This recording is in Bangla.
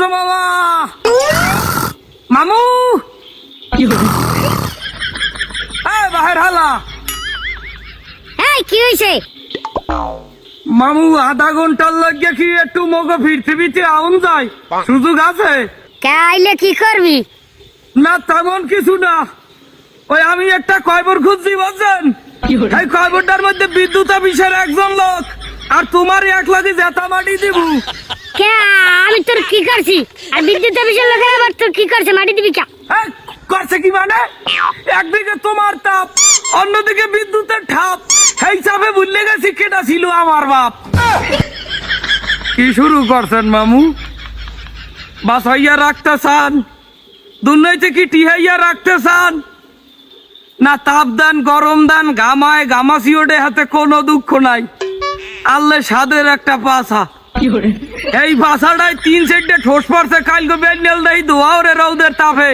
আছে মামা। মামু বাহির হালা। এই কি হয়েছে? মামু আধা ঘন্টার লাগে কি একটু মগো পৃথিবীতে আউন যায়, সুযোগ আছে? কে আইলে কি করবি? না তেমন কিছু না, ওই আমি একটা খবর খুঁজছি বুঝছেন। এই খবরটার মধ্যে বিদ্যুৎ অফিসের একজন লোক আর তোমার এক লাগে জেতা মাটি দিব। কে আমি তোর কি করছি? আর বিদ্যুৎ অফিসের লোকের আবার তোর কি করছে? মাটি দিবি কে? এই, করছে কি মানে? একদিকে তোমার তাপ, অন্যদিকে বিদ্যুতের ঠাপ, এই চাপে ভুললে গেছি কেটা ছিল আমার বাপ। কি শুরু করছেন মামু? বাসাইয়া রাখতে চান? দুর্নীতি কি টিহাইয়া রাখতে চান? না তাপ দেন, গরম দেন, গামায় গামাসি ওঠে, হাতে কোনো দুঃখ নাই। আল্লে সাদের একটা পাছা, এই পাছাটাই 3 সেন্টে ঠোস পড়ছে, কালকে বেন্ডেল দেই দোয়া ওরে রৌদের তাপে।